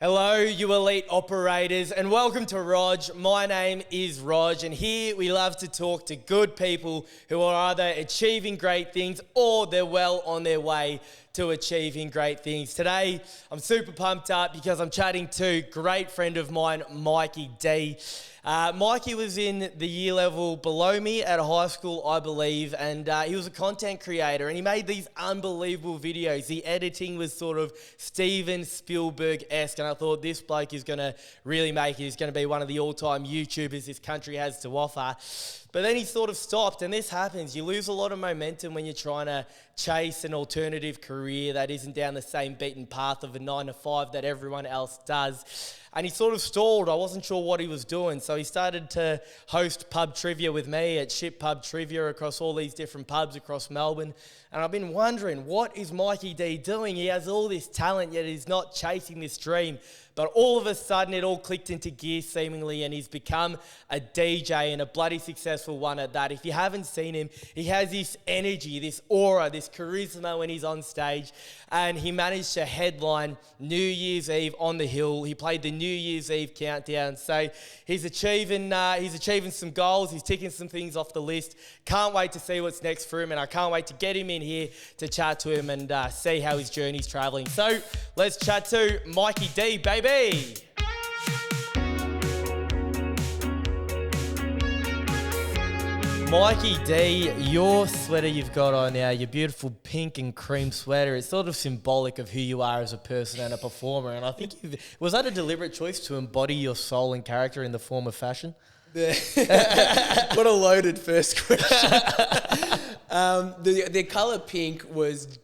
Hello, you elite operators, and welcome to Rog. My name is Rog, and here we love to talk to good people who are either achieving great things or they're well on their way to achieving great things. Today, I'm super pumped up because I'm chatting to a great friend of mine, Mikey D. Mikey was in the year level below me at high school, I believe, and he was a content creator, and he made these unbelievable videos. The editing was sort of Steven Spielberg-esque, and I thought this bloke is going to really make it. He's going to be one of the all-time YouTubers this country has to offer. But then he sort of stopped, and this happens. You lose a lot of momentum when you're trying to chase an alternative career that isn't down the same beaten path of a 9-to-5 that everyone else does. And he sort of stalled. I wasn't sure what he was doing. So he started to host pub trivia with me at Ship Pub Trivia across all these different pubs across Melbourne. And I've been wondering, what is Mikey D doing? He has all this talent, yet he's not chasing this dream. But all of a sudden, it all clicked into gear seemingly, and he's become a DJ, and a bloody successful one at that. If you haven't seen him, he has this energy, this aura, this charisma when he's on stage, and he managed to headline New Year's Eve on the Hill. He played the New Year's Eve countdown, so he's achieving some goals. He's ticking some things off the list. Can't wait to see what's next for him, and I can't wait to get him in here to chat to him and see how his journey's traveling. So let's chat to Mikey D, baby. Mikey D, your sweater you've got on now, your beautiful pink and cream sweater, it's sort of symbolic of who you are as a person and a performer. And I think was that a deliberate choice to embody your soul and character in the form of fashion? What a loaded first question. The colour pink was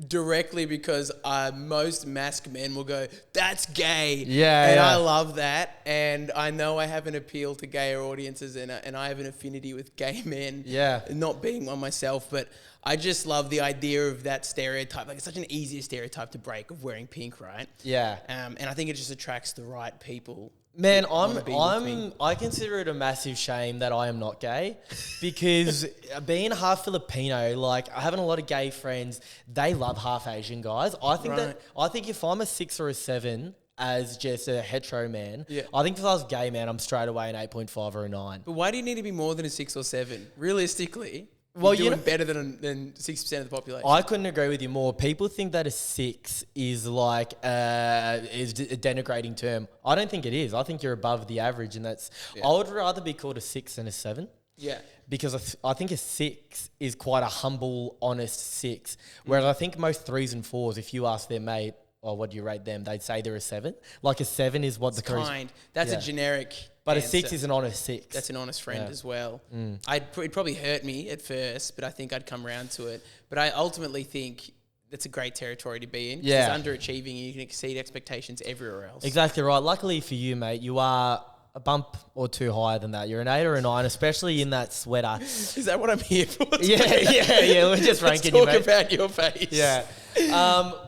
directly because most masked men will go, that's gay. And I love that. And I know I have an appeal to gayer audiences, and I have an affinity with gay men. Yeah. Not being one myself, but I just love the idea of that stereotype. Like, it's such an easier stereotype to break of wearing pink, right? Yeah. And I think it just attracts the right people. Man, I consider it a massive shame that I am not gay, because being half Filipino, like having a lot of gay friends, they love half Asian guys. I think if I'm a 6 or a 7 as just a hetero man, I think if I was gay, man, I'm straight away an 8.5 or a 9. But why do you need to be more than a 6 or 7? Realistically. Well, you're doing better than 6% of the population. I couldn't agree with you more. People think that a 6 is like is a denigrating term. I don't think it is. I think you're above the average, and that's. Yeah. I would rather be called a 6 than a 7. Yeah. Because I think a 6 is quite a humble, honest 6. Whereas I think most 3s and 4s, if you ask their mate, "Oh, what do you rate them?" they'd say they're a 7. Like a 7 is what it's the kind. That's a generic. But answer. A 6 is an honest 6. That's an honest friend as well. It'd probably hurt me at first, but I think I'd come around to it. But I ultimately think that's a great territory to be in. Yeah. Because underachieving, you can exceed expectations everywhere else. Exactly right. Luckily for you, mate, you are a bump or two higher than that. You're an 8 or a 9, especially in that sweater. Is that what I'm here for? Yeah. We're just ranking you, mate. Talk about your face. Yeah.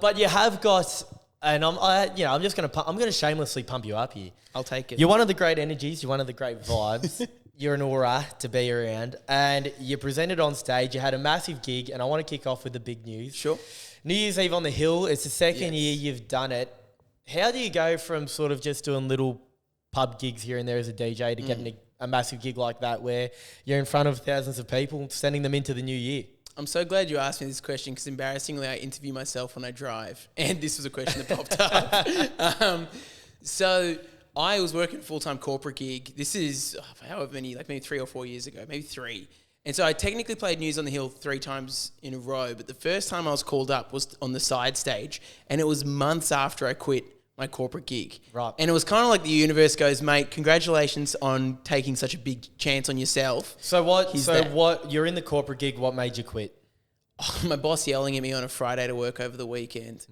But you have got... And I'm just gonna shamelessly pump you up here. I'll take it. You're one of the great energies. You're one of the great vibes. You're an aura to be around, and you presented on stage. You had a massive gig, and I want to kick off with the big news. Sure. New Year's Eve on the Hill. It's the second year you've done it. How do you go from sort of just doing little pub gigs here and there as a DJ to getting a massive gig like that, where you're in front of thousands of people, sending them into the new year? I'm so glad you asked me this question, because embarrassingly I interview myself when I drive, and this was a question that popped up. So I was working a full-time corporate gig. This is however many, like maybe 3 or 4 years ago, maybe 3. And so I technically played News on the Hill 3 times in a row, but the first time I was called up was on the side stage, and it was months after I quit my corporate gig. Right. And it was kind of like the universe goes, mate, congratulations on taking such a big chance on yourself. So you're in the corporate gig, what made you quit? My boss yelling at me on a Friday to work over the weekend.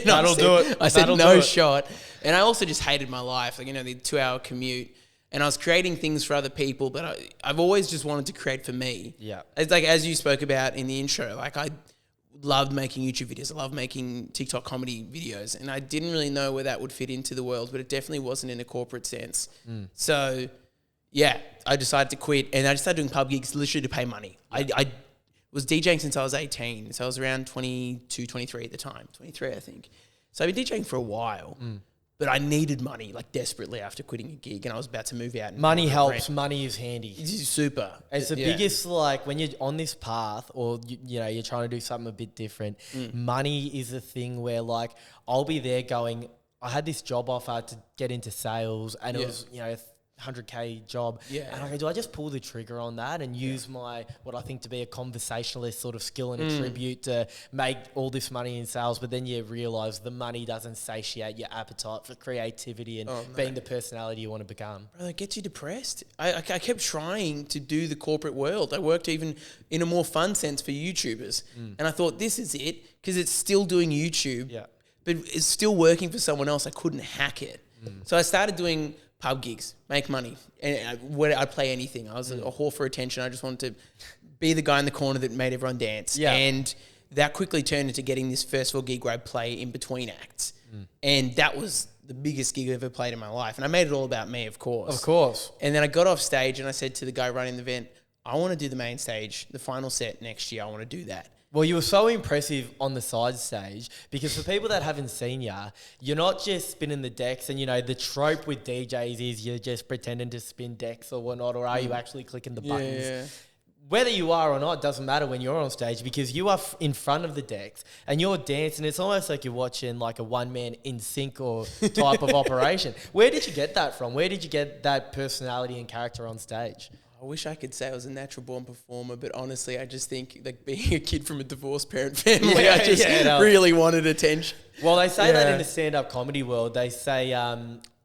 That'll do it. I said no shot. And I also just hated my life, like, the 2-hour commute. And I was creating things for other people, but I've always just wanted to create for me. Yeah. It's like, as you spoke about in the intro, like I loved making YouTube videos. I loved making TikTok comedy videos. And I didn't really know where that would fit into the world, but it definitely wasn't in a corporate sense. So, yeah, I decided to quit, and I just started doing pub gigs literally to pay money. I was DJing since I was 18. So I was around 22, 23 at the time. 23, I think. So I've been DJing for a while. but I needed money like desperately after quitting a gig, and I was about to move out. And Money rent. helps. Money is handy. It's super. It's the biggest, like, when you're on this path or, you're trying to do something a bit different, money is a thing where, like, I'll be there going, I had this job offer to get into sales and it was, a 100K job. Yeah. And I go, do I just pull the trigger on that and use my, what I think to be a conversationalist sort of skill and attribute to make all this money in sales? But then you realize the money doesn't satiate your appetite for creativity and being the personality you want to become. Bro, it gets you depressed. I kept trying to do the corporate world. I worked even in a more fun sense for YouTubers. And I thought, this is it, because it's still doing YouTube, but it's still working for someone else. I couldn't hack it. So I started doing pub gigs, make money. And I'd play anything. I was a whore for attention. I just wanted to be the guy in the corner that made everyone dance. Yeah. And that quickly turned into getting this festival gig where I'd play in between acts. And that was the biggest gig I've ever played in my life. And I made it all about me, of course. Of course. And then I got off stage and I said to the guy running the event, I want to do the main stage, the final set next year. I want to do that. Well, you were so impressive on the side stage because for people that haven't seen you, you're not just spinning the decks and, the trope with DJs is you're just pretending to spin decks or whatnot, or are you actually clicking the buttons? Yeah. Whether you are or not, it doesn't matter when you're on stage because you are in front of the decks and you're dancing. It's almost like you're watching like a one-man in sync or type of operation. Where did you get that from? Where did you get that personality and character on stage? I wish I could say I was a natural born performer, but honestly, I just think like being a kid from a divorced parent family, I just really wanted attention. Well, they say that in the stand-up comedy world. They say,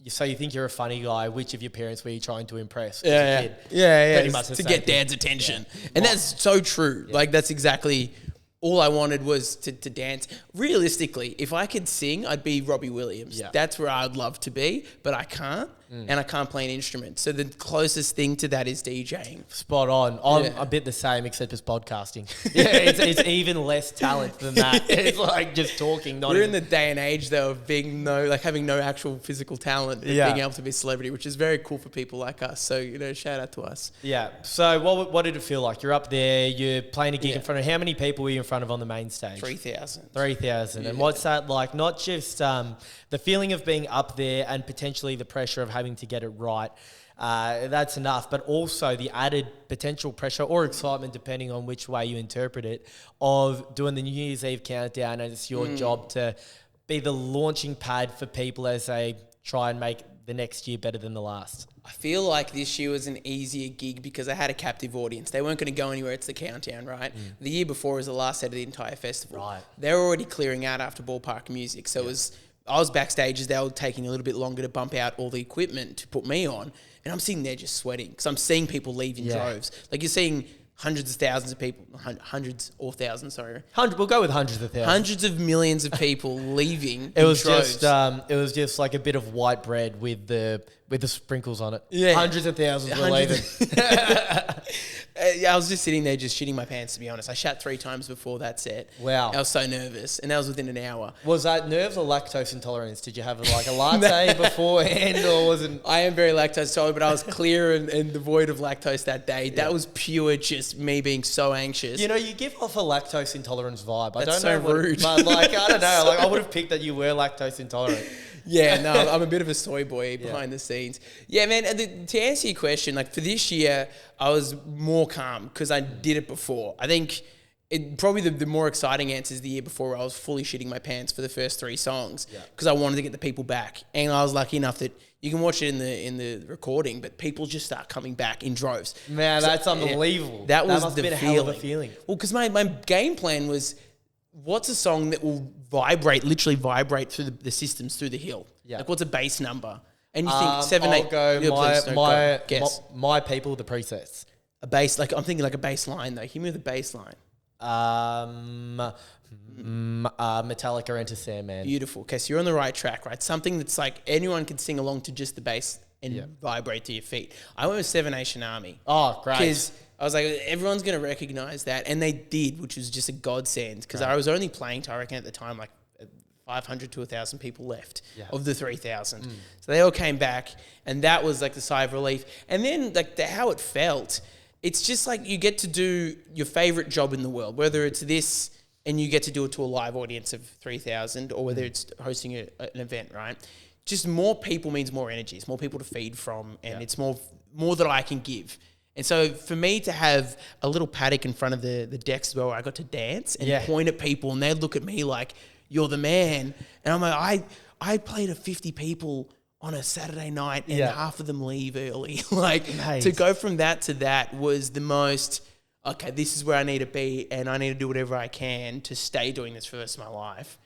so you think you're a funny guy, which of your parents were you trying to impress as a kid? Pretty much the to same get thing. dad's attention. And that's so true. Like that's exactly all I wanted was to dance. Realistically, if I could sing, I'd be Robbie Williams. Yeah. That's where I'd love to be, but I can't. And I can't play an instrument. So the closest thing to that is DJing. Spot on. I'm a bit the same, except it's podcasting. It's even less talent than that. It's like just talking. We're in the day and age though of being having no actual physical talent, but being able to be a celebrity, which is very cool for people like us. So shout out to us. Yeah. So what did it feel like? You're up there. You're playing a gig in front of how many people were you in front of on the main stage? 3,000. 3,000. Yeah. And what's that like? Not just the feeling of being up there and potentially the pressure of having to get it right. That's enough, but also the added potential pressure or excitement, depending on which way you interpret it, of doing the New Year's Eve countdown, and it's your job to be the launching pad for people as they try and make the next year better than the last. I feel like this year was an easier gig because I had a captive audience. They weren't going to go anywhere. It's the countdown, right? The year before was the last set of the entire festival. Right. They were already clearing out after Ballpark Music. So I was backstage as they were taking a little bit longer to bump out all the equipment to put me on. And I'm sitting there just sweating because I'm seeing people leave in droves. Like you're seeing hundreds of thousands of people, hundreds or thousands, sorry. We'll go with hundreds of thousands. Hundreds of millions of people leaving It was in droves. it was just like a bit of white bread with the sprinkles on it. Yeah. Hundreds of thousands were leaving. I was just sitting there just shitting my pants, to be honest. I shat 3 times before that set. Wow. I was so nervous, and that was within an hour. Was that nerves or lactose intolerance? Did you have like a latte beforehand, or was it? I am very lactose tolerant, but I was clear and devoid of lactose that day. That was pure just me being so anxious. You give off a lactose intolerance vibe. I That's don't know so rude. But I don't know. Like I would have picked that you were lactose intolerant. Yeah, no, I'm a bit of a soy boy behind the scenes. Yeah, man, to answer your question, like for this year, I was more calm because I did it before. I think probably the more exciting answer is the year before where I was fully shitting my pants for the first 3 songs because I wanted to get the people back. And I was lucky enough that you can watch it in the recording, but people just start coming back in droves. Man, that's unbelievable. That was must the have been a feeling. hell of a feeling. Well, because my game plan was, what's a song that will literally vibrate through the systems through the hill? Yeah. Like what's a bass number? And you think 7, 8. I'll go Yeah, guess. my people, the presets. A bass, like I'm thinking like a bass line though. Hit me with a bass line. Metallica, Enter Sandman. Beautiful. Okay, so you're on the right track, right? Something that's like anyone can sing along to just the bass and vibrate to your feet. I went with 7 Nation Army. Oh, great. Because I was like, everyone's going to recognize that. And they did, which was just a godsend. Because I was only playing to, I reckon at the time, like 500 to 1,000 people left of the 3,000. So they all came back. And that was like the sigh of relief. And then like how it felt, it's just like you get to do your favorite job in the world, whether it's this and you get to do it to a live audience of 3,000 or whether it's hosting an event, right? just more people means more energy. It's more people to feed from, and it's more that I can give. And so for me to have a little paddock in front of the decks as well, where I got to dance and point at people, and they look at me like, you're the man. And I'm like, I played to 50 people on a Saturday night, and half of them leave early. Like, to go from that to that was the most, okay, this is where I need to be, and I need to do whatever I can to stay doing this for the rest of my life.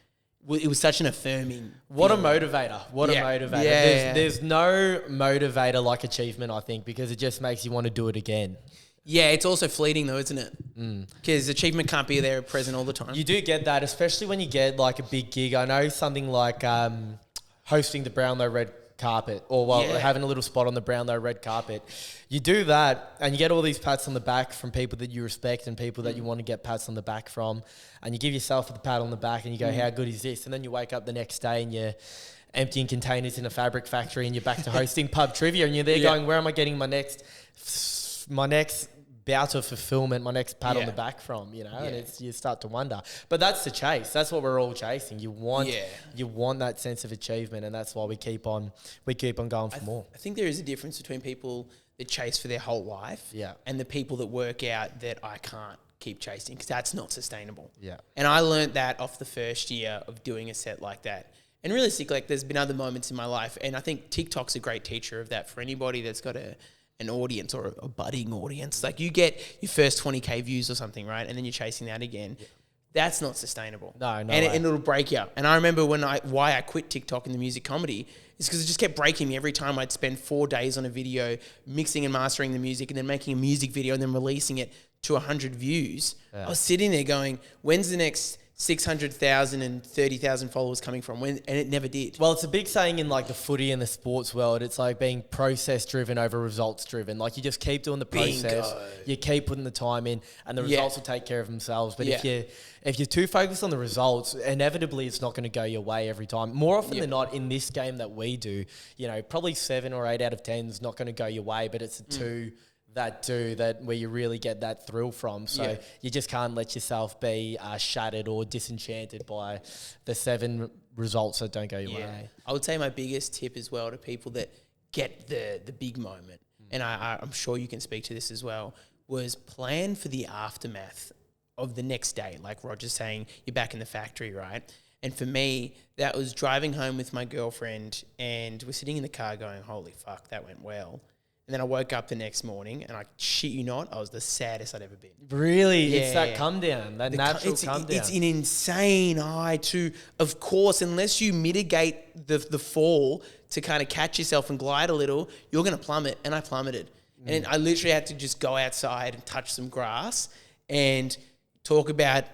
It was such an affirming. What a motivator. What a motivator. There's no motivator like achievement, I think, because it just makes you want to do it again. Yeah, it's also fleeting though, isn't it? Because achievement can't be there present all the time. You do get that, especially when you get like a big gig. I know something like hosting the Brownlow Red Carpet, or having a little spot on the Brownlow Red Carpet. You do that and you get all these pats on the back from people that you respect and people that you want to get pats on the back from, and you give yourself the pat on the back and you go, how good is this? And then you wake up the next day and you're emptying containers in a fabric factory and you're back to hosting pub trivia, and you're there going, where am I getting my next bout of fulfillment, my next pat on the back from, you know? And you start to wonder. But that's the chase. That's what we're all chasing. You want that sense of achievement, and that's why we keep on going for more. I think there is a difference between people that chase for their whole life and the people that work out that I can't keep chasing, because that's not sustainable. Yeah. And I learned that off the first year of doing a set like that. And realistically, like, there's been other moments in my life, and I think TikTok's a great teacher of that for anybody that's got an audience or a budding audience. Like, you get your first 20K views or something, right? And then you're chasing that again. Yeah. That's not sustainable. No. And it'll break you. And I remember why I quit TikTok in the music comedy is because it just kept breaking me every time I'd spend 4 days on a video mixing and mastering the music and then making a music video and then releasing it to 100 views. Yeah. I was sitting there going, when's the next 600,000 and 30,000 followers coming from? And it never did. Well, it's a big saying in like the footy and the sports world. It's like being process driven over results driven. Like, you just keep doing the process, you keep putting the time in, and the results will take care of themselves. But if you're too focused on the results, inevitably it's not going to go your way every time. More often than not, in this game that we do, you know, probably 7 or 8 out of 10 is not going to go your way, but it's a 2 that do that where you really get that thrill from. So you just can't let yourself be shattered or disenchanted by the 7 results that don't go your way. I would say my biggest tip as well to people that get the big moment, and I'm sure you can speak to this as well, was plan for the aftermath of the next day. Like Roger's saying, you're back in the factory, right? And for me, that was driving home with my girlfriend, and we're sitting in the car going, holy fuck, that went well. And then I woke up the next morning, and I shit you not, I was the saddest I'd ever been. Really? Yeah, it's that come down, that natural come down. It's an insane high to, of course, unless you mitigate the fall to kind of catch yourself and glide a little, you're going to plummet. And I plummeted. And I literally had to just go outside and touch some grass and talk about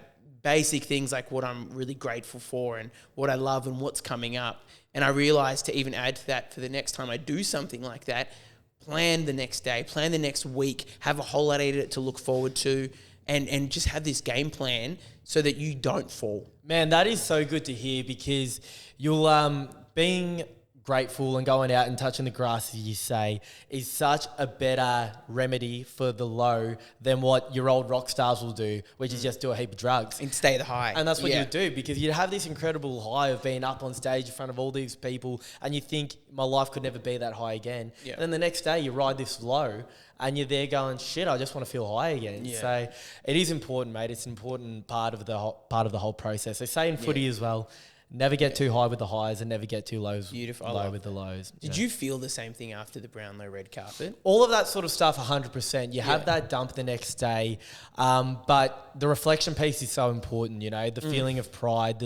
basic things like what I'm really grateful for and what I love and what's coming up. And I realized to even add to that for the next time I do something like that, plan the next day, plan the next week, have a whole lot of it to look forward to, and just have this game plan so that you don't fall. Man, that is so good to hear, because you'll being grateful and going out and touching the grass, as you say, is such a better remedy for the low than what your old rock stars will do, which is just do a heap of drugs. And stay the high. And that's what you do, because you have this incredible high of being up on stage in front of all these people, and you think, my life could never be that high again. Yeah. And then the next day you ride this low and you're there going, shit, I just want to feel high again. Yeah. So it is important, mate. It's an important part of the whole process. They say in footy as well, never get too high with the highs and never get too low with the lows. Did you feel the same thing after the Brownlow Red Carpet? All of that sort of stuff, 100%. You have that dump the next day, but the reflection piece is so important, you know, the feeling of pride,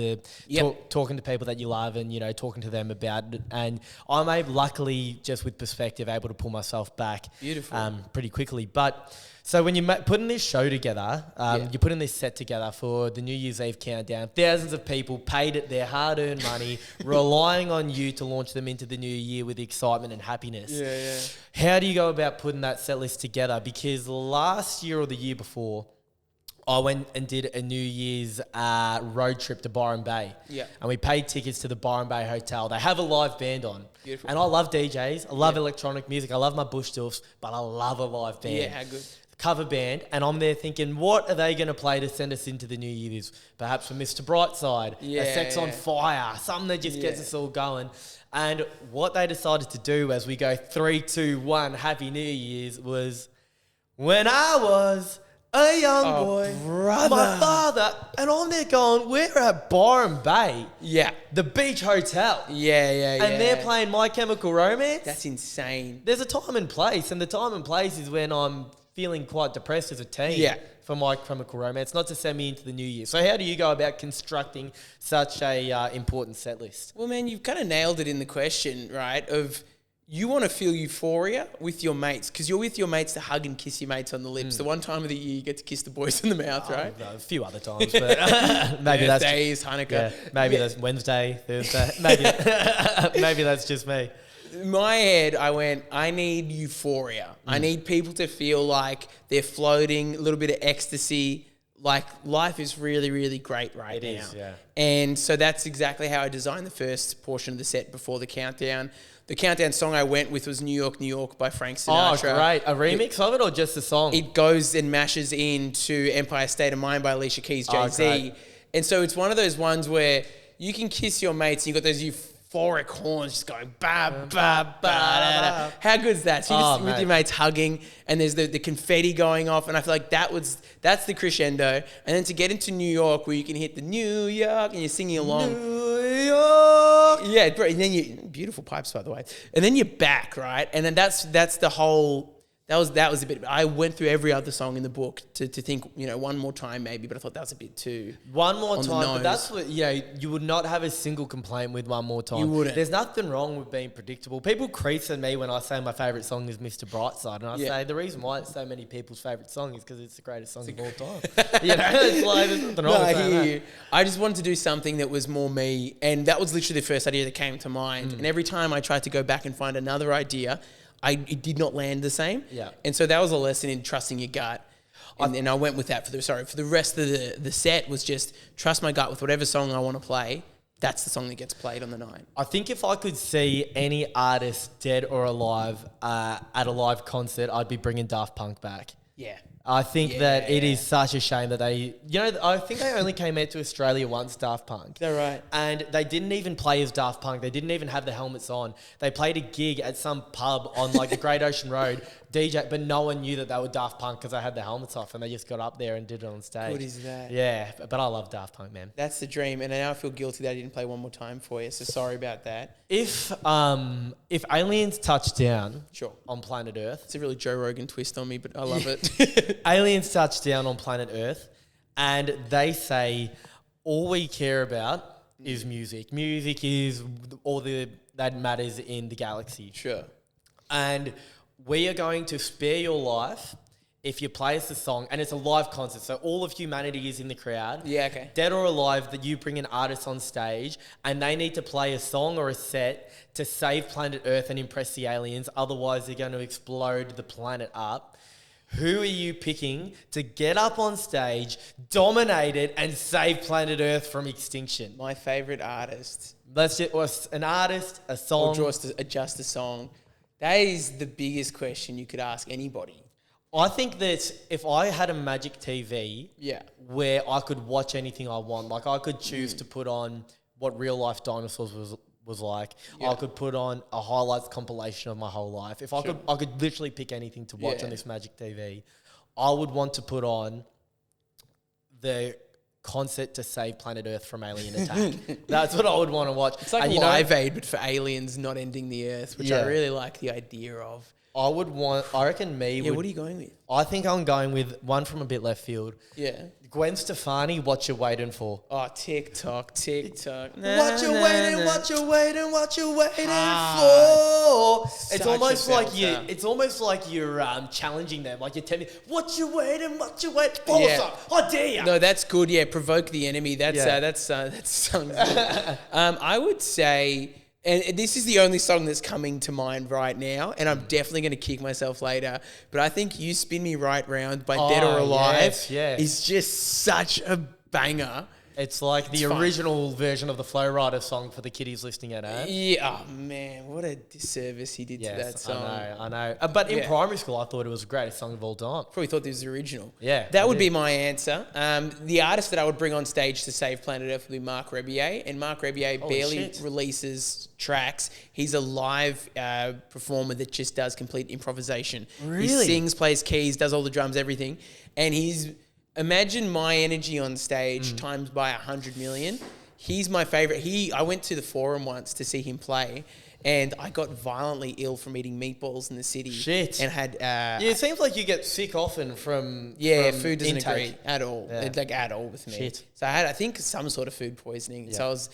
talking to people that you love and, you know, talking to them about it. And I'm luckily, just with perspective, able to pull myself back pretty quickly. But so when you're putting this show together, you're putting this set together for the New Year's Eve countdown, thousands of people paid it their hard-earned money, relying on you to launch them into the new year with excitement and happiness. How do you go about putting that set list together? Because last year or the year before, I went and did a New Year's road trip to Byron Bay. And we paid tickets to the Byron Bay Hotel. They have a live band on. Beautiful. And I love DJs. I love electronic music. I love my bush stuffs, but I love a live band. Yeah, how good. Cover band, and I'm there thinking, what are they going to play to send us into the new year? Perhaps for Mr. Brightside, a Sex on Fire, something that just gets us all going. And what they decided to do as we go 3, 2, 1, Happy New Year's was when I was a young boy, brother. my father, and I'm there going, we're at Byron Bay, Yeah. the beach hotel. Yeah. And they're playing My Chemical Romance. That's insane. There's a time and place, and the time and place is when I'm feeling quite depressed as a teen. Yeah. For My Chemical Romance, not to send me into the new year. So how do you go about constructing such a important set list? Well, man, you've kind of nailed it in the question, right? Of you want to feel euphoria with your mates because you're with your mates to hug and kiss your mates on the lips. The one time of the year you get to kiss the boys in the mouth, right? A few other times, but maybe that's Birthdays, Hanukkah. yeah, maybe that's Wednesday, Thursday. Maybe that's just me. In my head, I went, I need euphoria. I need people to feel like they're floating, a little bit of ecstasy. Like life is really, really great right now. It is, yeah. And so that's exactly how I designed the first portion of the set before the countdown. The countdown song I went with was New York, New York by Frank Sinatra. Oh, great. A remix of it or just a song? It goes and mashes into Empire State of Mind by Alicia Keys, Jay-Z. great. And so it's one of those ones where you can kiss your mates and you've got those euphoric horns just going ba ba ba da, da. How good is that? So you're just with your mates hugging and there's the confetti going off, and I feel like that's the crescendo. And then to get into New York where you can hit the New York and you're singing along. New York. Yeah, and then beautiful pipes, by the way. And then you're back, right? And then that's the whole. That was a bit. I went through every other song in the book to think, one more time maybe, but I thought that was a bit too. One more on the time, but nose. that's what, you would not have a single complaint with One More Time. You wouldn't. There's nothing wrong with being predictable. People crease at me when I say my favourite song is Mr. Brightside, and I say the reason why it's so many people's favourite song is because it's the greatest song of all time. It's like, there's nothing wrong with I saying hear that. you. I just wanted to do something that was more me, and that was literally the first idea that came to mind. And every time I tried to go back and find another idea, it did not land the same. Yeah. And so that was a lesson in trusting your gut. And then I went with that for the rest of the set was just trust my gut with whatever song I want to play. That's the song that gets played on the night. I think if I could see any artist, dead or alive, at a live concert, I'd be bringing Daft Punk back. Yeah. I think that it is such a shame that they, I think they only came out to Australia once, Daft Punk. They're right. And they didn't even play as Daft Punk. They didn't even have the helmets on. They played a gig at some pub on like the Great Ocean Road, DJ, but no one knew that they were Daft Punk because they had the helmets off and they just got up there and did it on stage. What is that? Yeah, but I love Daft Punk, man. That's the dream. And now I feel guilty that I didn't play One More Time for you. So sorry about that. If aliens touch down Sure. on planet Earth, It's a really Joe Rogan twist on me, but I love it. aliens touch down on planet Earth and they say all we care about is music. Music is all that matters in the galaxy. Sure. And we are going to spare your life if you play us a song, and it's a live concert, so all of humanity is in the crowd. Yeah, okay. Dead or alive, that you bring an artist on stage and they need to play a song or a set to save planet Earth and impress the aliens, otherwise they're going to explode the planet up. Who are you picking to get up on stage, dominate it, and save planet Earth from extinction? My favourite artist. Let's just, an artist, a song. Or just a song. That is the biggest question you could ask anybody. I think that if I had a magic TV Yeah. where I could watch anything I want, like I could choose to put on what real life dinosaurs was like. Yeah. I could put on a highlights compilation of my whole life. If I could literally pick anything to watch on this magic TV. I would want to put on the concert to save planet Earth from alien attack. That's what I would want to watch. It's like Live Aid, but for aliens not ending the Earth, which I really like the idea of. I reckon Yeah, what are you going with? I think I'm going with one from a bit left field. Yeah. Gwen Stefani, What You Waiting For? Oh, TikTok. What you waiting for? It's Such almost a like belter. you're challenging them. Like you're telling me, what you waiting for? Yeah. I dare you. No, that's good. Yeah, provoke the enemy. That's Yeah. something good. I would say, and this is the only song that's coming to mind right now, and I'm definitely going to kick myself later, but I think You Spin Me Right Round by Dead or Alive yes. is just such a banger. It's like the original version of the Flow Rider song for the kiddies listening at home. Yeah, oh man, what a disservice he did to that song. I know. But in primary school, I thought it was the greatest song of all time. Probably thought this was the original. Yeah, that would be my answer. The artist that I would bring on stage to save planet Earth would be Mark Rebier, and Mark Rebier barely releases tracks. He's a live performer that just does complete improvisation. Really? He sings, plays keys, does all the drums, everything, and imagine my energy on stage times by 100 million. He's my favorite. I went to the Forum once to see him play, and I got violently ill from eating meatballs in the city. Shit. And had it seems like you get sick often from food doesn't intake. agree at all. Yeah. Like at all with me. Shit. So I had, I think, some sort of food poisoning. Yeah. So I was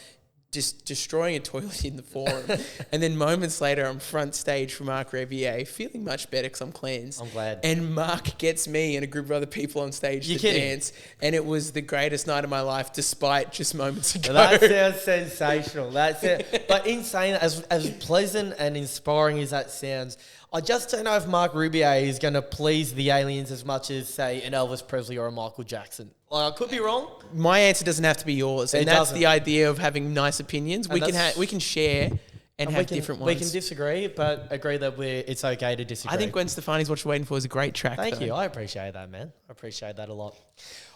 just destroying a toilet in the Forum. And then moments later, I'm front stage for Mark Rebier, feeling much better because I'm cleansed. I'm glad. And Mark gets me and a group of other people on stage to dance. And it was the greatest night of my life, despite just moments ago. That sounds sensational. That's it. But insane, as pleasant and inspiring as that sounds, I just don't know if Mark Rebier is going to please the aliens as much as, say, an Elvis Presley or a Michael Jackson. I could be wrong. My answer doesn't have to be yours, and that's the idea of having nice opinions. We can share and have different ones. We can disagree, but agree that it's okay to disagree. I think Gwen Stefani's What You're Waiting For is a great track. Thank you. I appreciate that, man. I appreciate that a lot.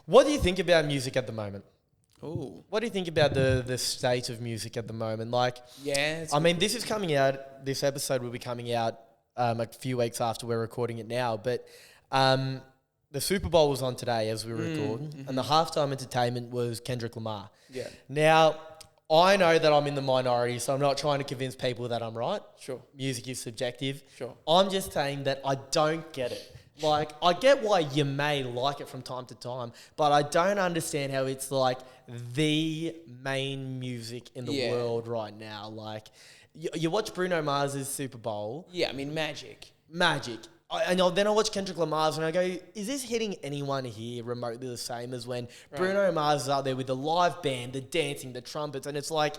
What do you think about music at the moment? Ooh. What do you think about the state of music at the moment? This is coming out. This episode will be coming out a few weeks after we're recording it now, but the Super Bowl was on today as we were recording, and the halftime entertainment was Kendrick Lamar. Yeah. Now, I know that I'm in the minority, so I'm not trying to convince people that I'm right. Sure. Music is subjective. Sure. I'm just saying that I don't get it. Like, I get why you may like it from time to time, but I don't understand how it's like the main music in the world right now. Like, you watch Bruno Mars's Super Bowl. Yeah, I mean, magic. Then I watch Kendrick Lamar's and I go, is this hitting anyone here remotely the same as when Bruno Mars is out there with the live band, the dancing, the trumpets, and it's like,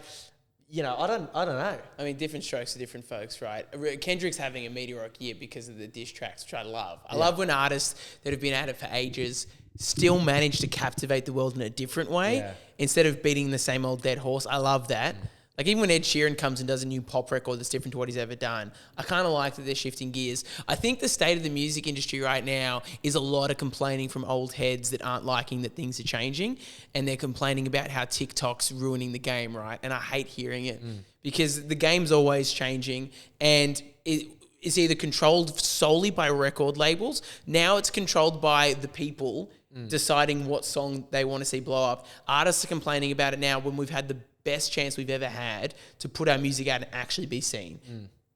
I don't know. I mean, different strokes for different folks, right? Kendrick's having a meteoric year because of the diss tracks, which I love. I love when artists that have been at it for ages still manage to captivate the world in a different way instead of beating the same old dead horse. I love that. Like, even when Ed Sheeran comes and does a new pop record that's different to what he's ever done, I kind of like that they're shifting gears. I think the state of the music industry right now is a lot of complaining from old heads that aren't liking that things are changing, and they're complaining about how TikTok's ruining the game, right? And I hate hearing it because the game's always changing, and it's either controlled solely by record labels. Now it's controlled by the people deciding what song they want to see blow up. Artists are complaining about it now when we've had the best chance we've ever had to put our music out and actually be seen.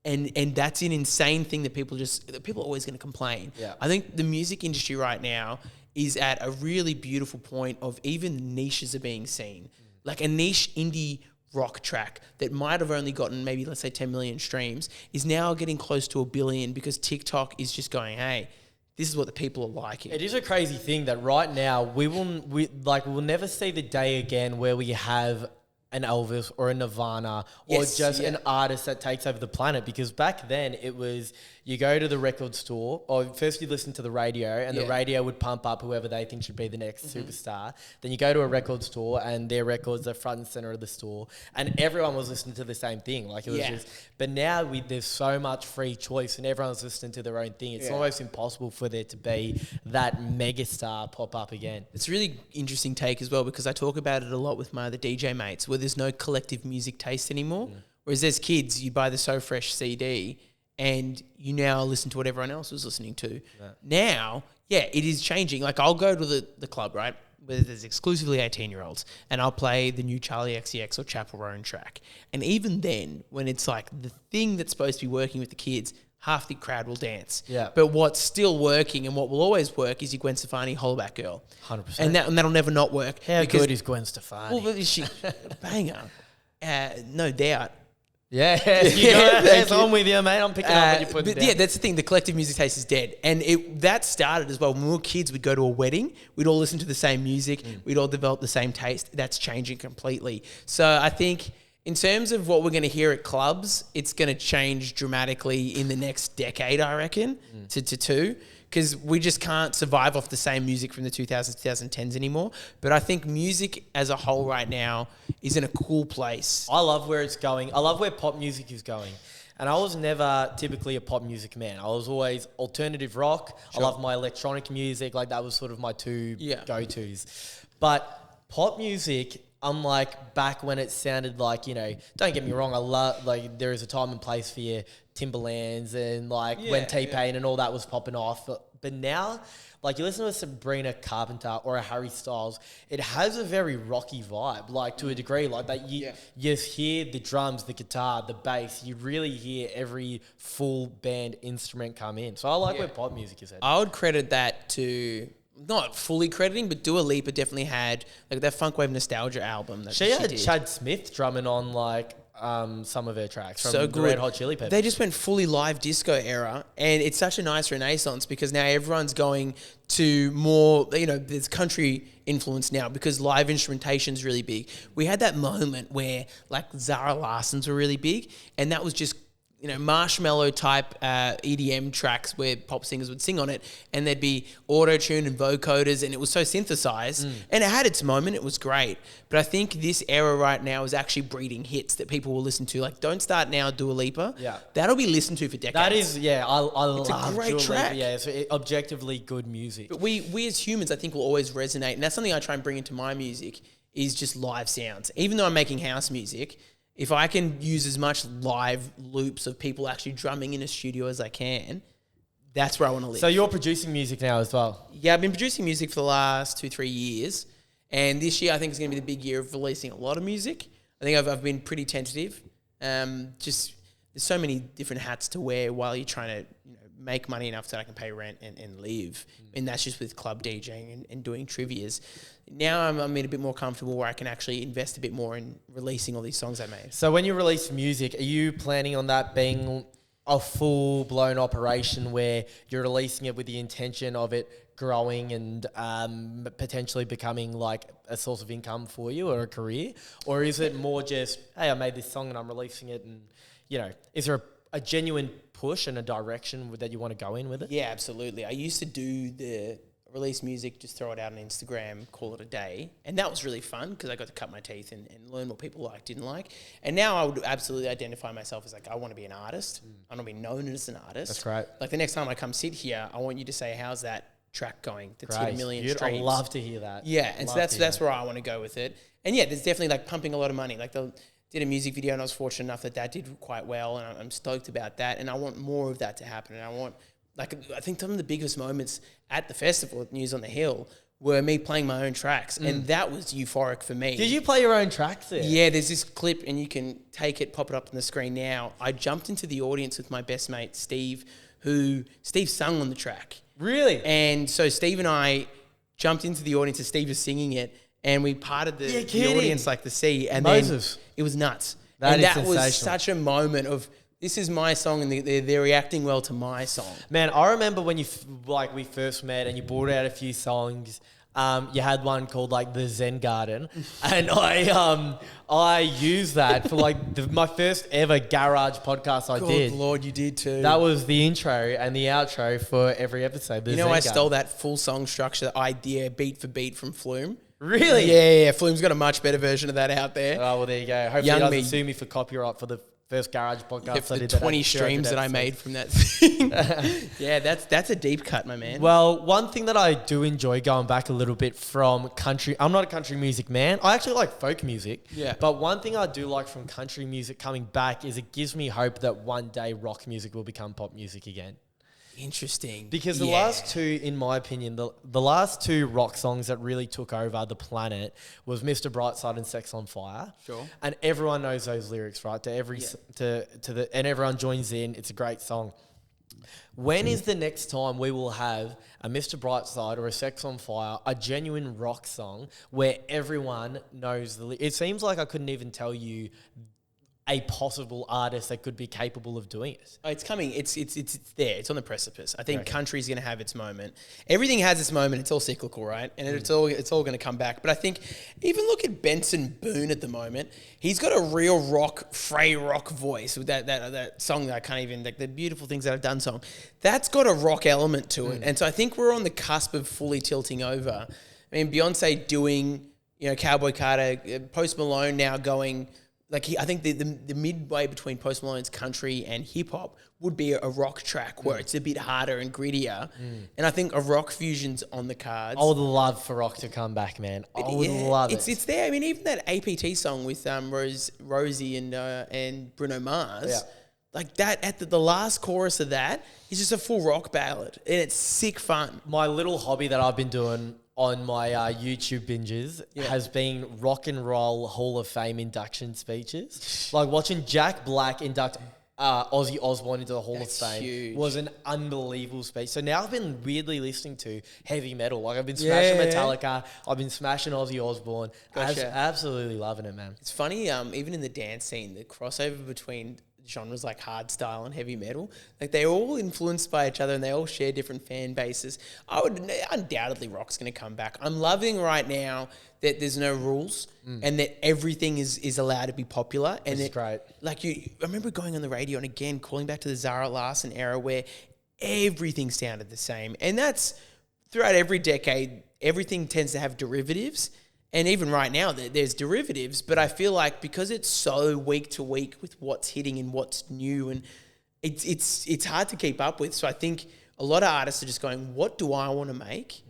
And that's an insane thing that people are always going to complain. Yeah. I think the music industry right now is at a really beautiful point of even niches are being seen. Like a niche indie rock track that might have only gotten maybe, let's say, 10 million streams is now getting close to 1 billion because TikTok is just going, hey, this is what the people are liking. It is a crazy thing that right now we'll never see the day again where we have an Elvis or a Nirvana or an artist that takes over the planet, because back then it was you go to the record store, or first you listen to the radio, and the radio would pump up whoever they think should be the next superstar. Then you go to a record store and their records are front and center of the store, and everyone was listening to the same thing. Like, it was just, but now there's so much free choice and everyone's listening to their own thing. It's almost impossible for there to be that megastar pop up again. It's a really interesting take as well, because I talk about it a lot with my other DJ mates, where there's no collective music taste anymore. Whereas as kids, you buy the So Fresh CD and you now listen to what everyone else was listening to. Now, it is changing. Like, I'll go to the club, right, where there's exclusively 18-year-olds, and I'll play the new Charlie XCX or Chapel Roan track. And even then, when it's like the thing that's supposed to be working with the kids, half the crowd will dance. Yeah. But what's still working and what will always work is your Gwen Stefani Hollaback Girl. 100%. And that'll never not work. How good is Gwen Stefani? Well, she banger. No doubt. Yeah, it's on with you, mate. I'm picking up what you're putting down. Yeah, that's the thing. The collective music taste is dead. And that started as well. When we were kids, we'd go to a wedding. We'd all listen to the same music. We'd all develop the same taste. That's changing completely. So I think in terms of what we're going to hear at clubs, it's going to change dramatically in the next decade, I reckon, to two. because we just can't survive off the same music from the 2000s, 2010s anymore. But I think music as a whole right now is in a cool place. I love where it's going. I love where pop music is going. And I was never typically a pop music man. I was always alternative rock. Sure. I love my electronic music. Like, that was sort of my two go-tos. But pop music, unlike back when it sounded like, you know, don't get me wrong, I love, like, there is a time and place for your Timberlands and, like, when T-Pain and all that was popping off. But now, like, you listen to a Sabrina Carpenter or a Harry Styles, it has a very rocky vibe, like, to a degree. Like, that you just hear the drums, the guitar, the bass. You really hear every full band instrument come in. So I like where pop music is at. I would credit that to... not fully crediting, but Dua Lipa definitely had like that Funk Wave Nostalgia album that she had did. Chad Smith drumming on like some of her tracks from So the good. Red Hot Chili Peppers. They just went fully live disco era, and it's such a nice renaissance because now everyone's going to more, you know, there's country influence now because live instrumentation's really big. We had that moment where like Zara Larson's were really big, and that was just, you know, marshmallow type EDM tracks where pop singers would sing on it, and there'd be auto-tune and vocoders, and it was so synthesized, and it had its moment. It was great. But I think this era right now is actually breeding hits that people will listen to. Like, Don't Start Now, Dua Lipa. Yeah. That'll be listened to for decades. That is, I love a great Dua track. Lipa. Yeah, it's objectively good music. But we as humans, I think, will always resonate, and that's something I try and bring into my music, is just live sounds. Even though I'm making house music, if I can use as much live loops of people actually drumming in a studio as I can, that's where I want to live. So you're producing music now as well? Yeah, I've been producing music for the last 2-3 years. And this year I think is going to be the big year of releasing a lot of music. I think I've been pretty tentative. Just there's so many different hats to wear while you're trying to, you know, make money enough so I can pay rent and live. And that's just with club DJing and doing trivias. Now I'm in a bit more comfortable where I can actually invest a bit more in releasing all these songs I made. So when you release music, are you planning on that being a full-blown operation where you're releasing it with the intention of it growing and potentially becoming like a source of income for you or a career? Or is it more just, hey, I made this song and I'm releasing it, and, you know, is there a genuine push and a direction that you want to go in with it? Yeah, absolutely. I used to do the release music, just throw it out on Instagram, call it a day. And that was really fun because I got to cut my teeth and learn what people liked, didn't like. And now I would absolutely identify myself as like, I want to be an artist. I want to be known as an artist. That's great. Like the next time I come sit here, I want you to say, how's that track going? That's hit 1 million streams. I'd love to hear that. Yeah, and so that's where I want to go with it. And yeah, there's definitely like pumping a lot of money. Like they did a music video and I was fortunate enough that did quite well, and I'm stoked about that. And I want more of that to happen. And I think some of the biggest moments at the festival at News on the Hill were me playing my own tracks, and that was euphoric for me. Did you play your own tracks there? Yeah, there's this clip, and you can take it, pop it up on the screen now. I jumped into the audience with my best mate, Steve, Steve sung on the track. Really? And so Steve and I jumped into the audience as Steve was singing it, and we parted the audience like the sea. And Moses. then it was nuts. That was such a moment of, this is my song, and they're reacting well to my song. Man, I remember when we first met and you brought out a few songs. You had one called like the Zen Garden, and I used that for like my first ever garage podcast I did. Good Lord, you did too. That was the intro and the outro for every episode. I stole that full song structure idea beat for beat from Flume. Really? Yeah. Flume's got a much better version of that out there. Oh, well, there you go. Hopefully he doesn't sue me for copyright for the first garage podcast. For the 20 streams that I made from that thing. Yeah, that's a deep cut, my man. Well, one thing that I do enjoy, going back a little bit from country, I'm not a country music man. I actually like folk music. Yeah. But one thing I do like from country music coming back is it gives me hope that one day rock music will become pop music again. Interesting. Because the last two, in my opinion, the last two rock songs that really took over the planet was Mr. Brightside and Sex on Fire. Sure. And everyone knows those lyrics, right? And everyone joins in. It's a great song. When is the next time we will have a Mr. Brightside or a Sex on Fire, a genuine rock song where everyone knows it seems like I couldn't even tell you a possible artist that could be capable of doing it. Oh, it's coming. It's there. It's on the precipice. I think Okay. country's going to have its moment. Everything has its moment. It's all cyclical, right? And it's all going to come back. But I think even look at Benson Boone at the moment. He's got a real fray rock voice with that song that I can't even, like the Beautiful Things That I've Done song. That's got a rock element to it. And so I think we're on the cusp of fully tilting over. I mean, Beyonce doing, Cowboy Carter, Post Malone now going. Like I think the midway between Post Malone's country and hip hop would be a rock track where it's a bit harder and grittier, and I think a rock fusion's on the cards. I would love for rock to come back, man. I would love it. It's there. I mean, even that APT song with Rosie and Bruno Mars, like that at the last chorus of that is just a full rock ballad, and it's sick fun. My little hobby that I've been doing on my YouTube binges has been rock and roll Hall of Fame induction speeches. Like watching Jack Black induct Ozzy Osbourne into the Hall of Fame huge. was an unbelievable speech. So now I've been weirdly listening to heavy metal. Like I've been smashing Metallica, I've been smashing Ozzy Osbourne. Gotcha. Absolutely loving it, man. It's funny, even in the dance scene, the crossover between genres like hardstyle and heavy metal, like they're all influenced by each other and they all share different fan bases. I would undoubtedly rock's going to come back. I'm loving right now that there's no rules and that everything is allowed to be popular. And It's great. Like I remember going on the radio and again calling back to the Zara Larsson era where everything sounded the same, and that's throughout every decade. Everything tends to have derivatives. And even right now, there's derivatives, but I feel like because it's so week to week with what's hitting and what's new, and it's hard to keep up with. So I think a lot of artists are just going, "What do I want to make?